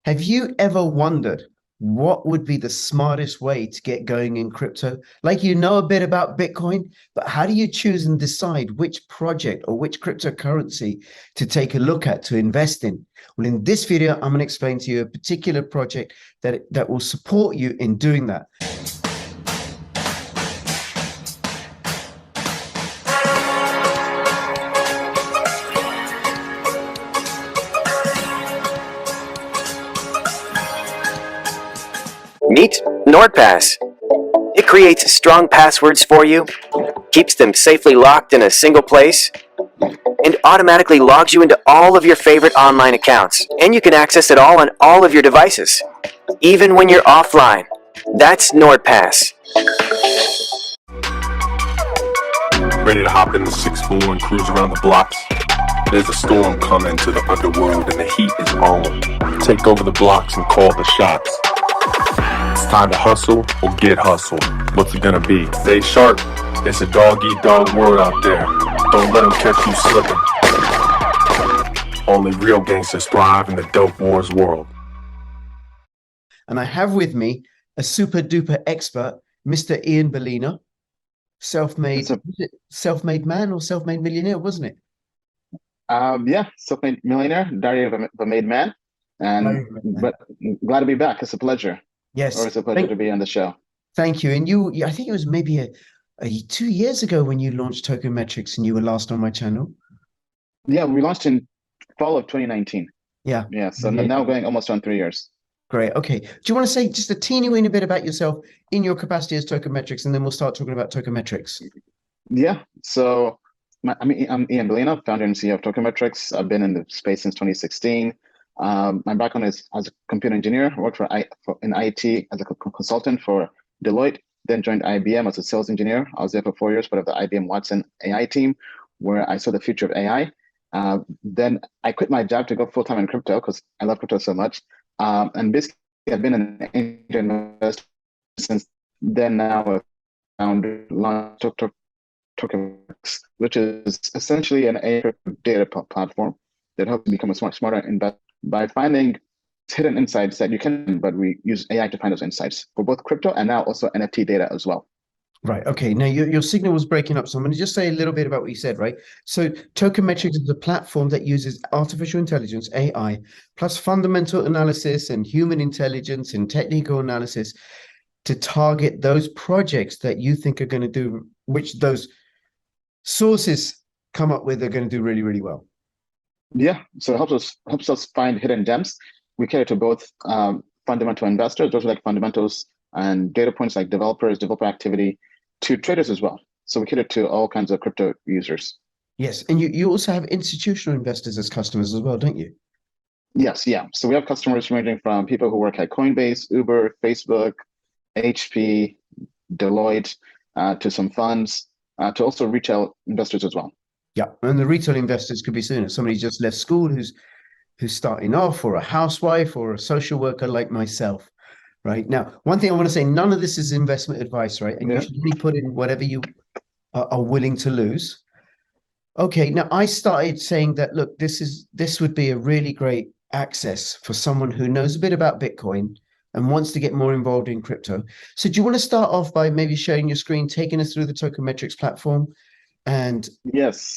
Have you ever wondered what would be the smartest way to get going in crypto? Like you know a bit about Bitcoin, but how do you choose and decide which project or which cryptocurrency to take a look at to invest in? Well, in this video, I'm going to explain to you a particular project that will support you in doing that. Meet NordPass. It creates strong passwords for you, keeps them safely locked in a single place, and automatically logs you into all of your favorite online accounts. And you can access it all on all of your devices, even when you're offline. That's NordPass. Ready to hop in the 6-4 and cruise around the blocks? There's a storm coming to the underworld and the heat is on. Take over the blocks and call the shots. It's time to hustle or get hustled. What's it gonna be? Stay sharp. It's a dog-eat-dog world out there. Don't let them catch you slipping. Only real gangsters thrive in the dope wars world. And I have with me a super duper expert, Mr. Ian Balina, self-made man or self-made millionaire, wasn't it? Yeah, self-made millionaire, diary of a made man, but glad to be back. It's a pleasure. Yes, or it's a pleasure to be on the show. Thank you. And you, I think it was maybe 2 years ago when you launched Tokenmetrics, and you were last on my channel. Yeah, we launched in fall of 2019. Yeah. So now going almost on 3 years. Great. Okay. Do you want to say just a teeny weeny bit about yourself in your capacity as Tokenmetrics, and then we'll start talking about Tokenmetrics? Yeah. So I'm Ian Balina, founder and CEO of Tokenmetrics. I've been in the space since 2016. My background is as a computer engineer. I worked in IT as a consultant for Deloitte, then joined IBM as a sales engineer. I was there for 4 years, part of the IBM Watson AI team, where I saw the future of AI. Then I quit my job to go full-time in crypto because I love crypto so much. And basically, I've been an angel investor since then. Now I've launched Tokenmetrics, which is essentially an AI data platform that helps you become a smarter investor by finding hidden insights that you can, but we use AI to find those insights for both crypto and now also NFT data as well. Right. Okay. Now your signal was breaking up, so I'm going to just say a little bit about what you said, right? So Tokenmetrics is a platform that uses artificial intelligence, AI, plus fundamental analysis and human intelligence and technical analysis to target those projects that you think are going to do, which those sources come up with are going to do really, really well. Yeah, so it helps us find hidden gems. We cater to both fundamental investors, those are like fundamentals and data points like developer activity, to traders as well. So we cater to all kinds of crypto users. Yes, and you also have institutional investors as customers as well, don't you? Yes, yeah. So we have customers ranging from people who work at Coinbase, Uber, Facebook, HP, Deloitte, to some funds, to also retail investors as well. Yeah, and the retail investors could be somebody just left school who's starting off, or a housewife, or a social worker like myself. Right now, one thing I want to say: none of this is investment advice, right? And you should really put in whatever you are willing to lose. Okay, now I started saying that look, this would be a really great access for someone who knows a bit about Bitcoin and wants to get more involved in crypto. So, do you want to start off by maybe sharing your screen, taking us through the Tokenmetrics platform? And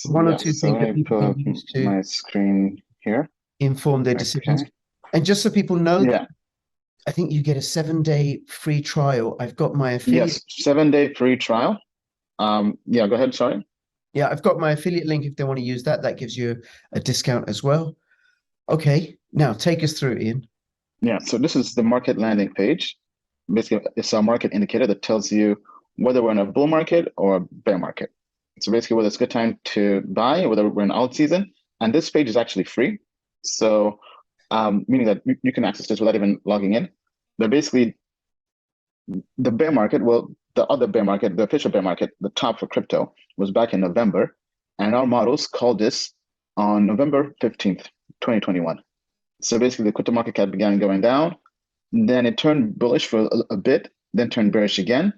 one or two things that people can use to my screen here, inform their decisions. And just so people know, I think you get a 7-day free trial. I've got my affiliate. Yes, 7-day free trial. Yeah, go ahead. Sorry. Yeah, I've got my affiliate link if they want to use that. That gives you a discount as well. Okay, now take us through, Ian. Yeah, so this is the market landing page. Basically, it's a market indicator that tells you whether we're in a bull market or a bear market. So basically, whether it's a good time to buy, whether we're in alt season. And this page is actually free. So meaning that you can access this without even logging in. But basically, the bear market, well, the other bear market, the official bear market, the top for crypto, was back in November. And our models called this on November 15th, 2021. So basically, the crypto market cap began going down. Then it turned bullish for a bit, then turned bearish again.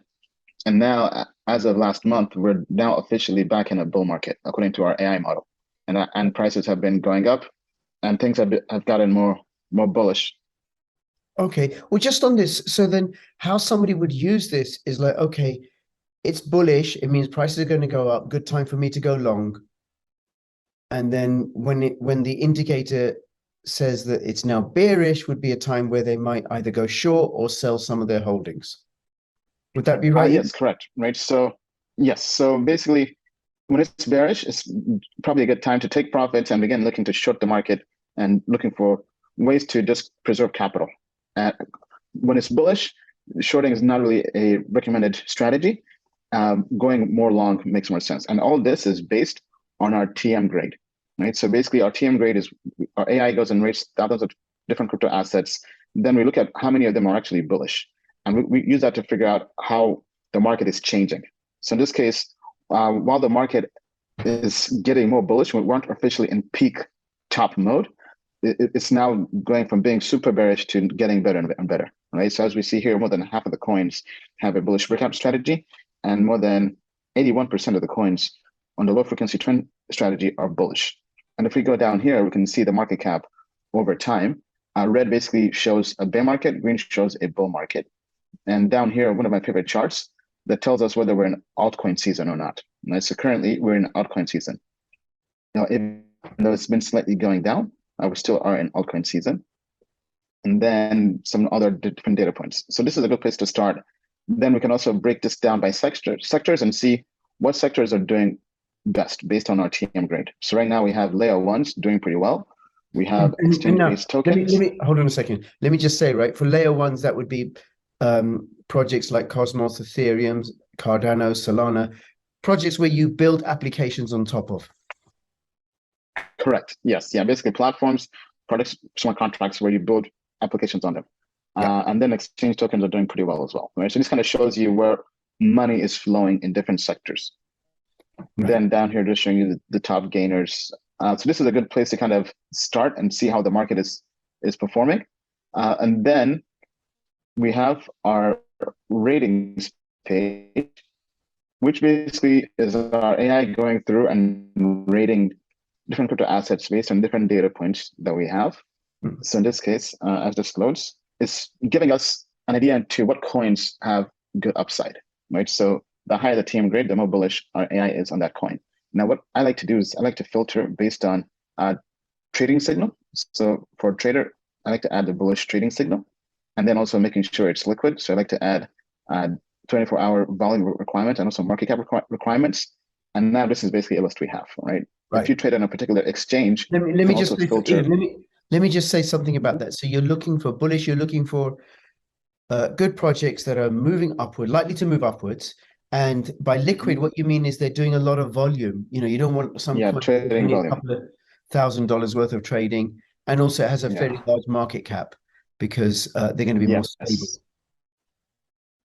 And now, as of last month, we're now officially back in a bull market, according to our AI model. And prices have been going up, and things have gotten more bullish. Okay. Well, just on this, so then how somebody would use this is like, okay, it's bullish. It means prices are going to go up. Good time for me to go long. And then when the indicator says that it's now bearish, would be a time where they might either go short or sell some of their holdings. Would that be right? Yes, correct. Right. So yes. So basically, when it's bearish, it's probably a good time to take profits and begin looking to short the market and looking for ways to just preserve capital. When it's bullish, shorting is not really a recommended strategy. Going more long makes more sense. And all this is based on our TM grade, right? So basically our TM grade is our AI goes and rates thousands of different crypto assets. Then we look at how many of them are actually bullish. And we use that to figure out how the market is changing. So in this case, while the market is getting more bullish, we weren't officially in peak top mode. It's now going from being super bearish to getting better and better, right? So as we see here, more than half of the coins have a bullish breakout strategy, and more than 81% of the coins on the low frequency trend strategy are bullish. And if we go down here, we can see the market cap over time. Red basically shows a bear market, green shows a bull market. And down here, one of my favorite charts that tells us whether we're in altcoin season or not. Right? So currently we're in altcoin season. Now, even though it's been slightly going down, we still are in altcoin season. And then some other different data points. So this is a good place to start. Then we can also break this down by sectors and see what sectors are doing best based on our TM grade. So right now we have layer ones doing pretty well. We have exchange-based tokens. Let me hold on a second. Let me just say, right, for layer ones, that would be projects like Cosmos, Ethereum, Cardano, Solana, projects where you build applications on top of. Correct. Yes. Yeah. Basically, platforms, products, smart contracts where you build applications on them. Yeah. And then exchange tokens are doing pretty well as well. Right. So this kind of shows you where money is flowing in different sectors. Right. Then down here, just showing you the top gainers. So this is a good place to kind of start and see how the market is performing. And then we have our ratings page, which basically is our AI going through and rating different crypto assets based on different data points that we have. Mm-hmm. So in this case, as this loads, it's giving us an idea into what coins have good upside, right? So the higher the TM grade, the more bullish our AI is on that coin. Now, what I like to do is I like to filter based on trading signal. So for a trader, I like to add the bullish trading signal, and then also making sure it's liquid. So I like to add 24-hour volume requirements and also market cap requirements. And now this is basically a list we have, right? If you trade on a particular exchange, let me just filter. Let me just say something about that. So you're looking for bullish. You're looking for good projects that are moving upward, likely to move upwards. And by liquid, what you mean is they're doing a lot of volume. You know, you don't want some trading volume. A couple of $1,000 worth of trading, and also it has a fairly large market cap because they're going to be more stable.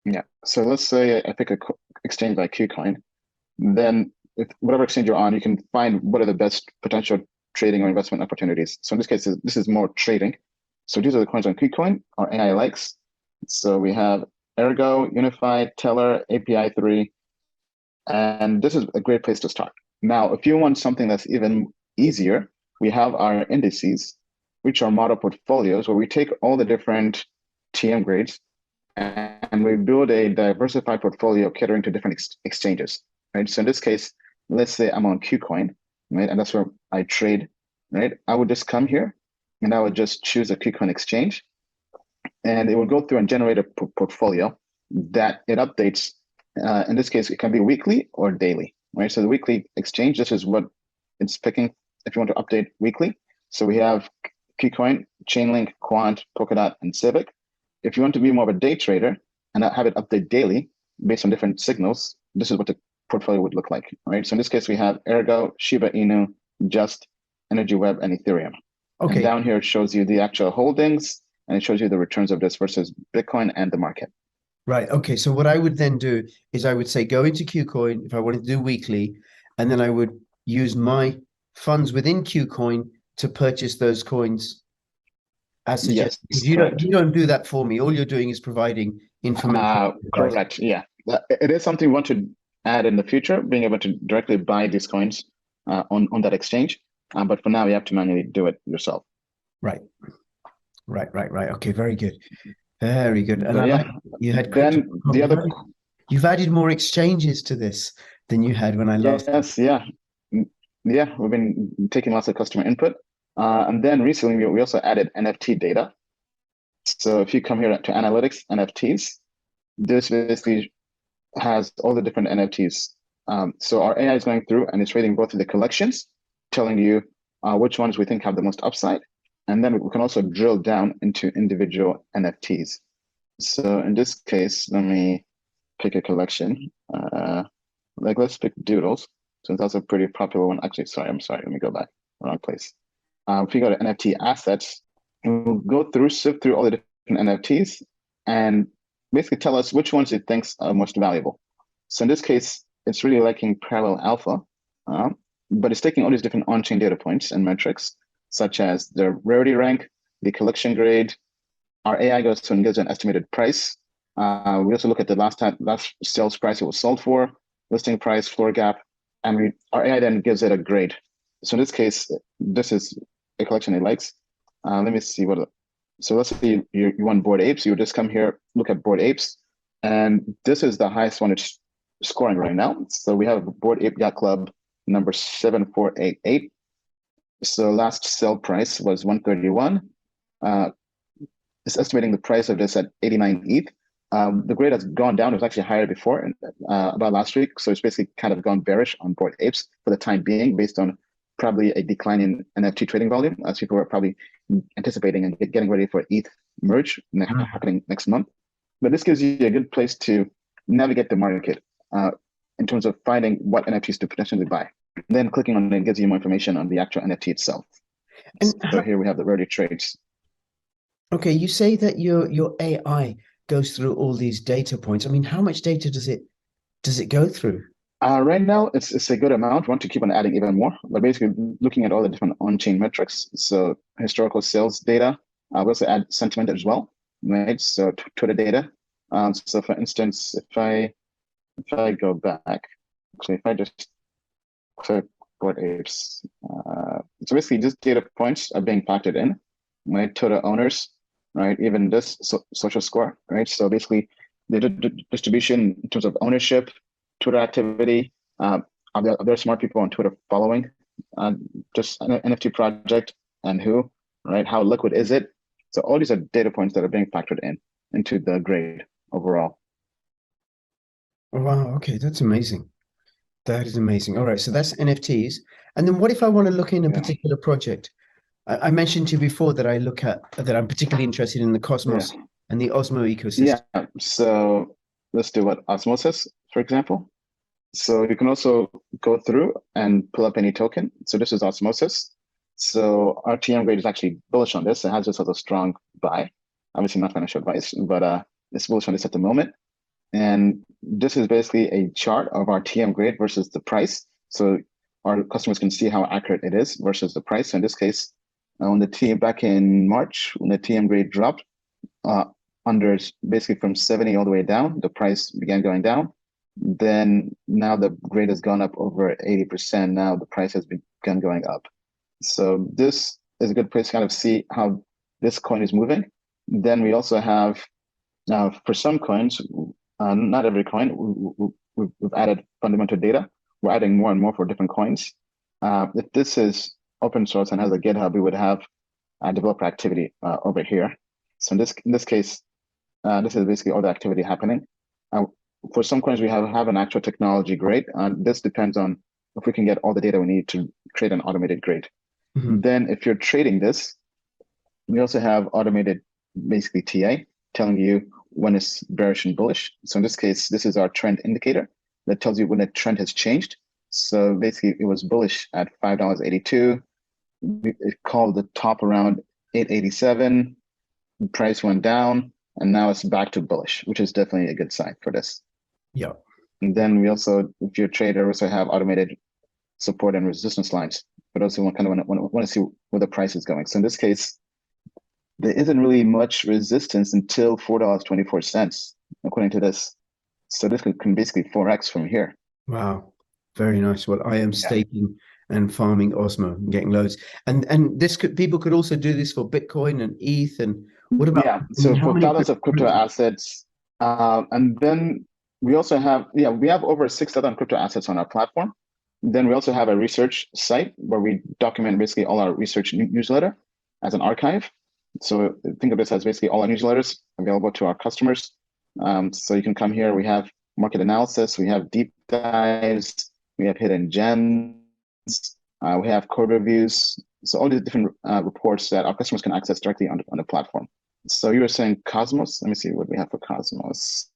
Yeah. So let's say I pick a exchange like KuCoin. Then if whatever exchange you're on, you can find what are the best potential trading or investment opportunities. So in this case, this is more trading. So these are the coins on KuCoin, our AI likes. So we have Ergo, Unified, Teller, API3, and this is a great place to start. Now, if you want something that's even easier, we have our indices, which are model portfolios, where we take all the different TM grades and we build a diversified portfolio catering to different exchanges, right? So in this case, let's say I'm on KuCoin, right? And that's where I trade, right? I would just come here and I would just choose a KuCoin exchange, and it will go through and generate a portfolio that it updates. In this case, it can be weekly or daily, right? So the weekly exchange, this is what it's picking if you want to update weekly. So we have KuCoin, Chainlink, Quant, Polkadot, and Civic. If you want to be more of a day trader and have it update daily based on different signals, this is what the portfolio would look like, right? So in this case, we have Ergo, Shiba Inu, Just, Energy Web, and Ethereum. Okay. And down here, it shows you the actual holdings, and it shows you the returns of this versus Bitcoin and the market. Right. Okay. So what I would then do is I would say go into KuCoin if I wanted to do weekly, and then I would use my funds within KuCoin to purchase those coins as suggested. Yes, you don't do that for me. All you're doing is providing information. Correct. Yeah. It is something we want to add in the future, being able to directly buy these coins on that exchange. But for now, you have to manually do it yourself. Right. Right. Okay, very good. Very good. And But I yeah, like you had then CryPTOCURRENCIES. the other, You've added more exchanges to this than you had when I last. yes, yeah. Yeah, we've been taking lots of customer input. And then recently we also added NFT data. So if you come here to analytics, NFTs, this basically has all the different NFTs. So our AI is going through and it's rating both of the collections, telling you which ones we think have the most upside. And then we can also drill down into individual NFTs. So in this case, let me pick a collection. Like let's pick Doodles, since that's a pretty popular one. Actually, I'm sorry, let me go back, wrong place. If you go to NFT assets, we'll go through, sift through all the different NFTs and basically tell us which ones it thinks are most valuable. So in this case, it's really liking parallel alpha, but it's taking all these different on-chain data points and metrics, such as the rarity rank, the collection grade. Our AI goes to and gives an estimated price. We also look at the last sales price it was sold for, listing price, floor gap, and our AI then gives it a grade. So in this case, this is a collection it likes. Let me see what. So let's say you want Bored Apes. You would just come here, look at Bored Apes, and this is the highest one it's scoring right now. So we have Bored Ape Yacht Club number 7488. So last sell price was 131. It's estimating the price of this at 89 ETH. The grade has gone down. It was actually higher before, about last week. So it's basically kind of gone bearish on Bored Apes for the time being, based on probably a decline in NFT trading volume, as people are probably anticipating and getting ready for ETH merge happening next month. But this gives you a good place to navigate the market in terms of finding what NFTs to potentially buy. Then clicking on it gives you more information on the actual NFT itself. And so here we have the rarity trades. Okay, you say that your AI goes through all these data points. I mean, how much data does it go through? Right now, it's a good amount. We want to keep on adding even more, but basically looking at all the different on-chain metrics. So historical sales data. We also add sentiment as well, right? So Twitter data. So for instance, if I go back, actually, if I just click Bored Apes, so basically just data points are being factored in, right? Twitter owners, right? Even this social score, right? So basically the distribution in terms of ownership, Twitter activity, are there smart people on Twitter following just an NFT project, and who, right? How liquid is it? So all these are data points that are being factored into the grade overall. Oh, wow, okay, that's amazing. That is amazing. All right, so that's NFTs. And then what if I want to look in a particular project? I mentioned to you before that I'm particularly interested in the Cosmos and the Osmo ecosystem. Yeah, so let's do what Osmosis, for example. So you can also go through and pull up any token. So this is Osmosis. So our TM grade is actually bullish on this. It has this as a strong buy. Obviously not financial advice, but it's bullish on this at the moment. And this is basically a chart of our TM grade versus the price. So our customers can see how accurate it is versus the price. So in this case, on the TM back in March, when the TM grade dropped, under basically from 70 all the way down, the price began going down. Then now the grade has gone up over 80%. Now the price has begun going up. So this is a good place to kind of see how this coin is moving. Then we also have, for some coins, not every coin, we've added fundamental data. We're adding more and more for different coins. If this is open source and has a GitHub, we would have developer activity over here. So in this case, this is basically all the activity happening. For some coins, we have an actual technology grade. This depends on if we can get all the data we need to create an automated grade. Mm-hmm. Then if you're trading this, we also have automated, basically TA, telling you when it's bearish and bullish. So in this case, this is our trend indicator that tells you when the trend has changed. So basically it was bullish at $5.82. It called the top around 887. The price went down, and now it's back to bullish, which is definitely a good sign for this. Yeah. And then we also, if you're a trader, we also have automated support and resistance lines, but also want to see where the price is going. So in this case, there isn't really much resistance until $4.24, according to this. So this can basically 4x from here. Wow, very nice. Well, I am staking and farming Osmo and getting loads. And this could, people could also do this for Bitcoin and ETH. And what about, Yeah, I so mean, how for many thousands of crypto assets, and then we also have, we have over 6,000 crypto assets on our platform. Then we also have a research site where we document basically all our research newsletter as an archive. So think of this as basically all our newsletters available to our customers. So you can come here. We have market analysis, we have deep dives, we have hidden gems, we have code reviews. So all these different reports that our customers can access directly on the platform. So you were saying Cosmos. Let me see what we have for Cosmos.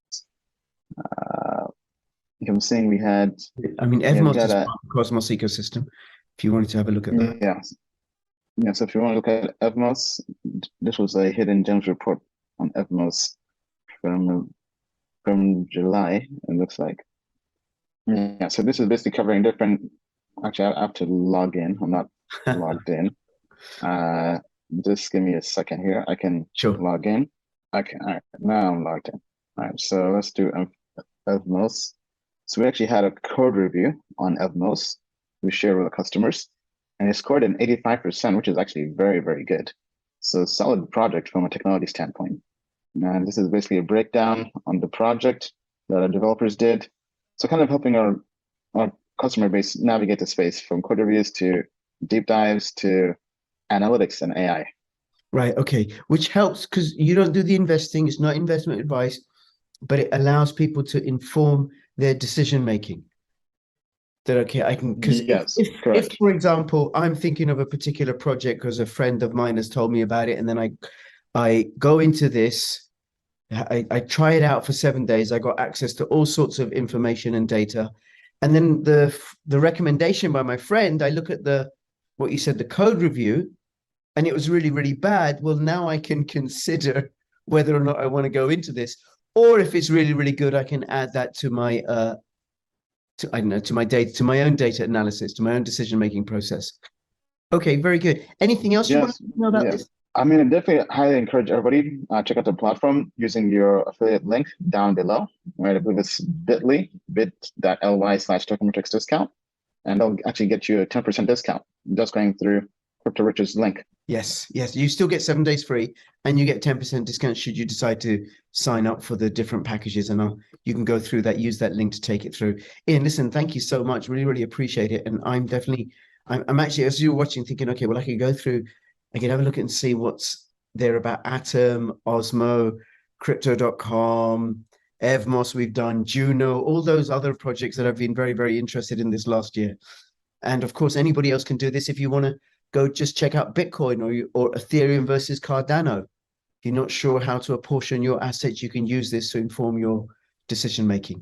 I'm saying we had. I mean, Evmos is part of the Cosmos ecosystem. If you wanted to have a look at that. Yeah. So if you want to look at Evmos, this was a hidden gems report on Evmos from July. It looks like. Yeah. So this is basically covering different. Actually, I have to log in. I'm not logged in. Just give me a second here. I can log in. Okay. All right. Now I'm logged in. All right. So let's do Evmos. So we actually had a code review on Evmos we shared with the customers, and it scored an 85%, which is actually very, very good. So solid project from a technology standpoint. And this is basically a breakdown on the project that our developers did. So kind of helping our customer base navigate the space from code reviews to deep dives to analytics and AI. Right. Okay. Which helps because you don't do the investing. It's not investment advice, but it allows people to inform their decision making. That okay, I can, because if for example I'm thinking of a particular project because a friend of mine has told me about it, and then I go into this, I try it out for 7 days. I got access to all sorts of information and data, and then the recommendation by my friend, I look at what you said, the code review, and it was really, really bad. Well, now I can consider whether or not I want to go into this. Or if it's really, really good, I can add that to my, to my data, to my own data analysis, to my own decision-making process. Okay, very good. Anything else you want to know about this? I mean, I definitely highly encourage everybody check out the platform using your affiliate link down below. Right, I believe it's bit.ly/Tokenmetrics discount, and they'll actually get you a 10% discount just going through Crypto Rich's link. Yes. You still get 7 days free, and you get 10% discount should you decide to sign up for the different packages. And you can go through that, use that link to take it through. Ian, listen, thank you so much. Really, really appreciate it. And I'm actually, as you're watching, thinking, okay, well, I can go through, I can have a look and see what's there about Atom, Osmo, Crypto.com, Evmos we've done, Juno, all those other projects that I've been very, very interested in this last year. And of course, anybody else can do this. If you want to go just check out Bitcoin or Ethereum versus Cardano. If you're not sure how to apportion your assets, you can use this to inform your decision making.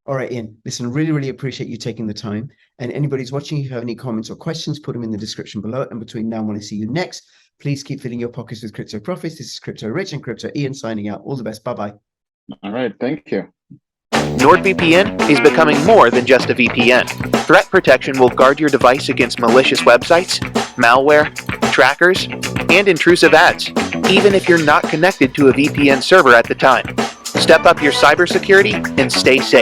All right, Ian, listen, really, really appreciate you taking the time. And anybody's watching, if you have any comments or questions, put them in the description below. And between now and when I see you next, please keep filling your pockets with crypto profits. This is Crypto Rich and Crypto Ian signing out. All the best. Bye-bye. All right, thank you. NordVPN is becoming more than just a VPN. Threat protection will guard your device against malicious websites, malware, trackers, and intrusive ads, even if you're not connected to a VPN server at the time. Step up your cybersecurity and stay safe.